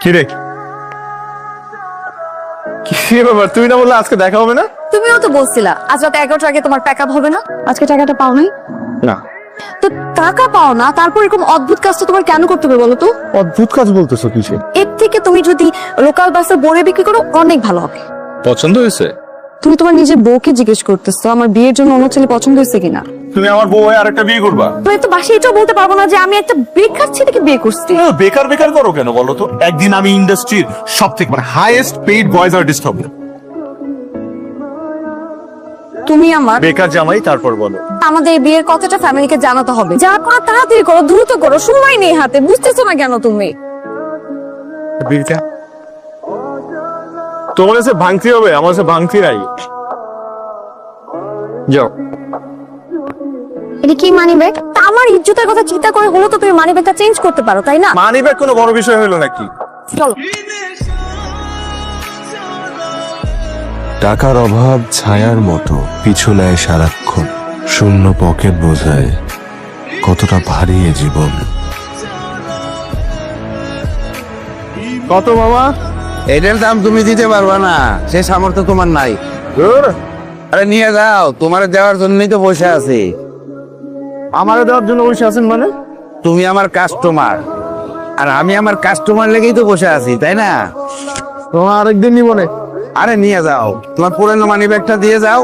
কি রে কি ব্যাপার? তুমি না বললে আজকে দেখা হবে না? তুমিও তো বলছিলা আজ রাত 11টার আগে তোমার প্যাক আপ হবে না। আজকে টাকাটা পাও নাই? না। তো টাকা পাও না, তারপর এরকম অদ্ভুত কাজটা তোমার কেন করতে হবে বলো তো? অদ্ভুত কাজ বলতেছো কিসে? এর থেকে তুমি যদি লোকাল বাসে বড়ে বিক্রি করো অনেক ভালো হবে। পছন্দ হয়েছে? তুমি তোমার নিজের বউকে জিজ্ঞেস করতেছো আমার বিয়ের জন্য অন্য ছেলে পছন্দ হয়েছে কিনা। তুমি আমার বউ হয়ে আরেকটা বিয়ে করবা? তুমি তো বাসায় এটাও বলতে পারবো না যে আমি একটা বেকার ছেলেকে বিয়ে করছি। বেকার বেকার করো কেন বলো তো? একদিন আমি ইন্ডাস্ট্রির সব থেকে হাইয়েস্ট পেইড ভয়েস আর্টিস্ট হব। তুমি আমার বেকার জামাই, তারপর বলো। আমাদের এই বিয়ের কথাটা ফ্যামিলিকে জানাতে হবে। যা করো তাড়াতাড়ি করো, দ্রুত করো, সময় নেই হাতে। বুঝতেছো না কেন তুমি? বিলটা তোমার কাছে ভাঙতি হবে, আমার কাছে ভাঙতি নাই। যাও। এটা কি মানি ব্যাগ? আমার ইজ্জতের কথা চিন্তা করে হলো তো তুমি মানি ব্যাগটা চেঞ্জ করতে পারো, তাই না? মানি ব্যাগ কোনো বড় বিষয় হলো নাকি? চলো। টাকার অভাব ছায়ার মতো পিছু নেয় সারাক্ষণ, শূন্য পকেট বোঝায় কতটা ভারী এ জীবন। কত মামা? এটার দাম তুমি দিতে পারবা না, সে সামর্থ্য তোমার নাই। আরে নিয়ে যাও, তোমার দেওয়ার জন্যই তো বসে আছি। আমারে দেওয়ার জন্য বসে আছেন মানে? তুমি আমার কাস্টমার, আর আমি আমার কাস্টমার লেগেই তো বসে আছি, তাই না? তোমার আরেকদিন নিব না। আরে নিয়ে যাও, তোমার পুরানো মানি ব্যাগটা দিয়ে যাও,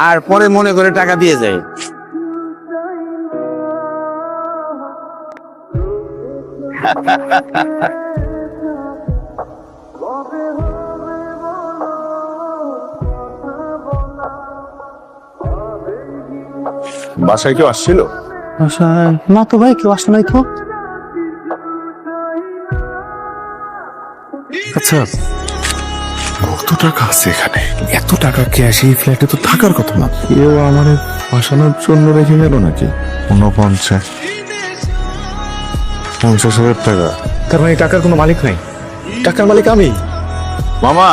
আর পরে মনে করে টাকা দিয়ে যাই। বাসায় কেউ আসছিল? না তো ভাই, কেউ আসে নাই তো। আচ্ছা, কত টাকা আছে এখানে? এত টাকা ক্যাশ এই ফ্ল্যাটে তো থাকার কথা না। কেউ আমার বাসানোর জন্য রেখে গেল নাকি? 50,000 টাকা। তার মানে টাকার কোনো মালিক নাই? টাকার মালিক আমি। মামা,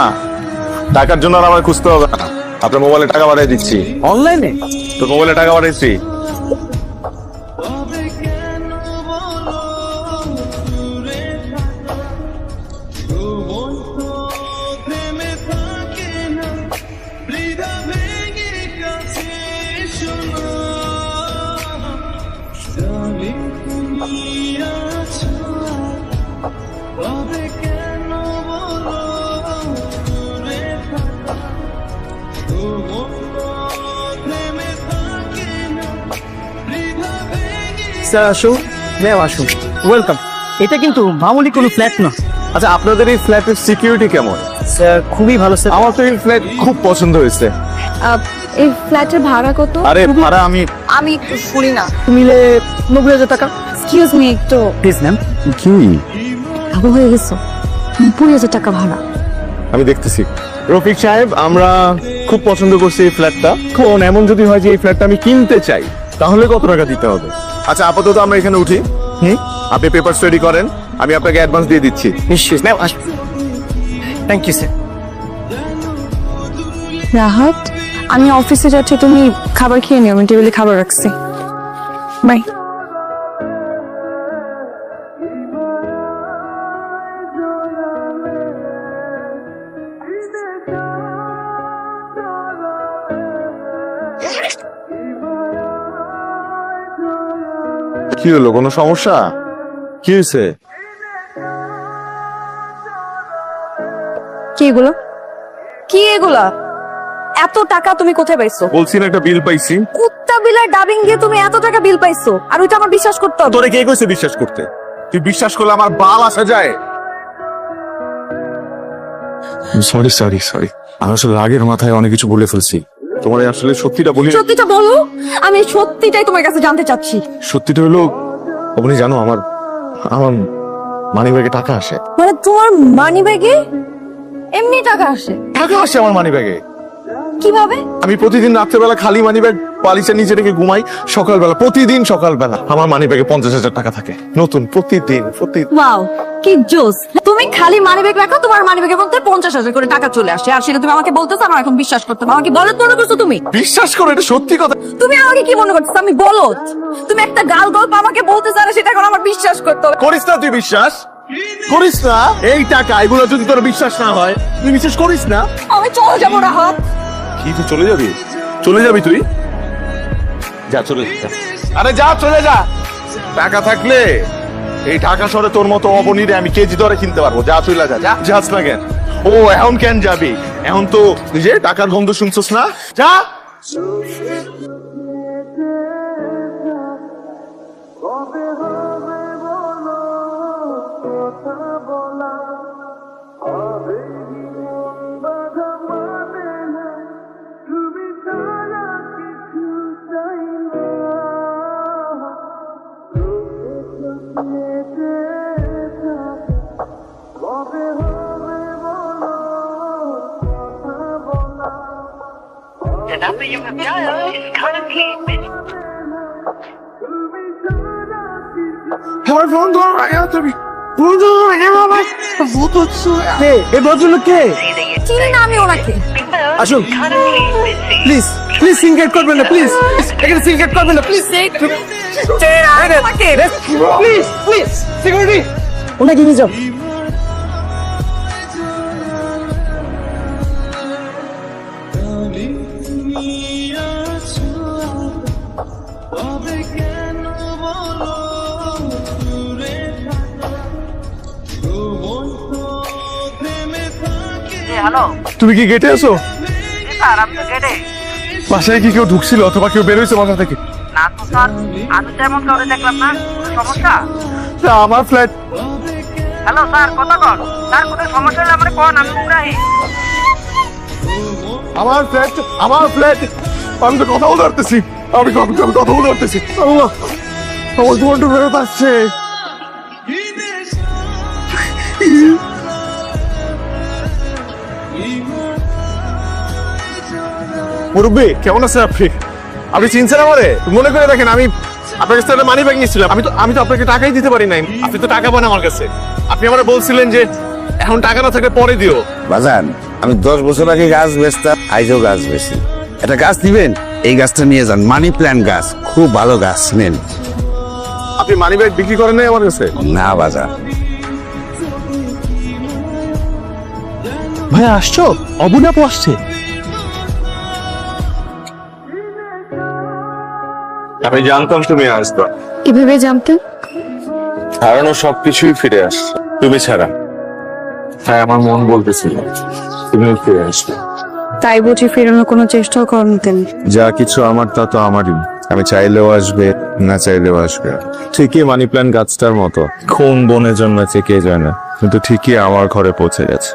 টাকার জন্য আর আমার খুঁজতে হবে না। আপনার মোবাইলে টাকা পাঠিয়ে দিচ্ছি। অনলাইনে? তোর মোবাইলে টাকা পাঠিয়েছি। স্যার আসুন, ম্যাম আসুন, ওয়েলকাম। এটা কিন্তু মামুলি কোনো ফ্ল্যাট না। আচ্ছা, আপনাদের এই ফ্ল্যাটের সিকিউরিটি কেমন? স্যার খুবই ভালো স্যার। আমার তো এই ফ্ল্যাট খুব পছন্দ হয়েছে। এই ফ্ল্যাটের ভাড়া কত? আরে ভাড়া আমি একটু শুনি না। মিলে 90,000 টাকা। এক্সকিউজ মি, একটু প্লিজ ম্যাম। কি? ভালো হয়ে গেছো। 90,000 টাকা ভাড়া। আমি দেখতেছি। রফিক সাহেব, আমরা খুব পছন্দ করছি এই ফ্ল্যাটটা। এখন এমন যদি হয় যে এই ফ্ল্যাটটা আমি কিনতে চাই, তাহলে কত টাকা দিতে হবে? আচ্ছা, আপাতত আমরা এখানে উঠি। আপনি পেপার রেডি করেন, আমি আপনাকে অ্যাডভান্স দিয়ে দিচ্ছি। নিশ্চয়ই ম্যাম, আসুন। Thank you sir. রাহাত, আমি অফিসে যাচ্ছি, তুমি খাবার খেয়ে নিও। আমি টেবিলে খাবার রাখছি। বাই। কি হলো, কোনো সমস্যা? কি হয়েছে? কি এগুলো? কি এগুলা? এত টাকা তুমি কোথায় পাইছো? বলছি না, একটা বিল পাইছি। কুত্তা বিলের ডাবিং দিয়ে তুমি এত টাকা বিল পাইছো, আর ওইটা আমার বিশ্বাস করতে হবে? তোরে কে কইছে বিশ্বাস করতে? তুই বিশ্বাস করলে আমার বাল আসা যায়। সরি সরি সরি, আমি আসলে রাগের মাথায় অনেক কিছু বলে ফেলছি। তোমার আসলে সত্যিটা বলি। সত্যিটা বলো, আমি সত্যিটাই তোমার কাছে জানতে চাচ্ছি। সত্যিটা হলো, আপনি জানো আমার আমার মানি ব্যাগে টাকা আসে। মানে তোমার মানি ব্যাগে এমনি টাকা আসে? টাকা আসে আমার মানি ব্যাগে। কিভাবে? আমি প্রতিদিন রাত্রেবেলা খালি মানি ব্যাগ বালিশের নিচে রেখে ঘুমাই। সকালবেলা, প্রতিদিন সকালবেলা আমার মানি ব্যাগে 50,000 টাকা থাকে, নতুন, প্রতিদিন। ওয়াও, কি জোস! তুমি খালি মানি ব্যাগ রাখো, তোমার মানি ব্যাগের মধ্যে 50,000 করে টাকা চলে আসে, আর সেটা তুমি আমাকে বলতেছো আমার এখন বিশ্বাস করতে হবে? আমাকে বলদ মনে করছো তুমি? বিশ্বাস করো, এটা সত্যি কথা। তুমি আমাকে কি মনে করছো আমি বলদ? তুমি একটা গাল গল্প আমাকে বলতে চাও, সেটা এখন আমার বিশ্বাস করতে হবে? করিস না তুই বিশ্বাস। করিস না। এই টাকা এগুলো যদি তোর বিশ্বাস না হয়, তুই বিশ্বাস করিস না। আমি চলে যাবো রাহাত। কি তুই চলে যাবি? চলে যাবি তুই? যা চলে যা। আরে যা চলে যা। টাকা থাকলে এই ঢাকা শহরে তোর মতো অবনীরে আমি কেজি দরে কিনতে পারবো। যা চলে যা। যা যাস না কেন? ও এখন কেন যাবি? এখন তো নিজে টাকার গন্ধ শুনছস না? যা। The number you have dialed is currently busy. আমার ফোন ধর আয়া তুমি। ফোন ধর আয়া বাবা। ভূত হচ্ছে। কে এই ভদ্রলোক কে? চিনি না আমি ওনাকে। আসুন Currently busy. প্লিজ প্লিজ সিনকেট করবেন না প্লিজ, এখানে সিনকেট করবেন না প্লিজ, প্লিজ প্লিজ সিকিউরিটি ওনাকে নিয়ে যাও। হ্যালো তুমি কি গেটে আছো? স্যার, আমি তো গেটে। বাসায় কি কেউ ঢুকছিল অথবা কেউ বের হয়েছে বাসা থেকে? না তো স্যার, আমি তেমন কাউরে দেখলাম না। কোনো সমস্যা? না, আমার ফ্ল্যাট। হ্যালো স্যার, কথা কন। স্যার, কোনো সমস্যা হলে আমার কন, আমি উড়াই। আমার ফ্ল্যাট, আমার ফ্ল্যাট। আমি তো কথা বলতে পারতেছি। আমি কথা বলতে পারতেছি। আল্লাহ, আমার জীবনটা ফেরত আসছে। মুরব্বী, কেমন আছেন আপনি? আপনি চিনছেন আমারে? মনে করে দেখেন, আমি আপনার কাছে একটা মানি ব্যাগ নিয়েছিলাম। আমি তো আপনাকে টাকাই দিতে পারি নাই। আপনি তো টাকা পান আমার কাছে। আপনি আমারে বলছিলেন যে এখন টাকা না থাকলে পরে দিও। বাজান, আমি 10 বছর আগে গাছ বেচতাম, আইজও গাছ বেশি। একটা গাছ নিবেন, এই গাছটা নিয়ে যান। মানি প্ল্যান্ট গাছ, খুব ভালো গাছ, নেন। আপনি মানি ব্যাগ বিক্রি করেন নাই আমার কাছে? না বাজান। ভাই আসছো? অবুনাপু আসছে। আমি জানতাম তুমি আসবে। কিভাবে জানতেন? কারণ ও সবকিছুই ফিরে আসছে তুমি ছাড়া। তাই আমার মন বলতেছিল তুমিও ফিরে আসবে। তাই বুঝি ফেরানোর কোনো চেষ্টাও করেন? যা কিছু আমার তা তো আমারই। আমি চাইলেও আসবে, না চাইলেও আসবে। ঠিকই মানি প্ল্যান্ট গাছটার মতো কোন বনে জন্মেছে কে জানে, কিন্তু ঠিকই আমার ঘরে পৌঁছে গেছে।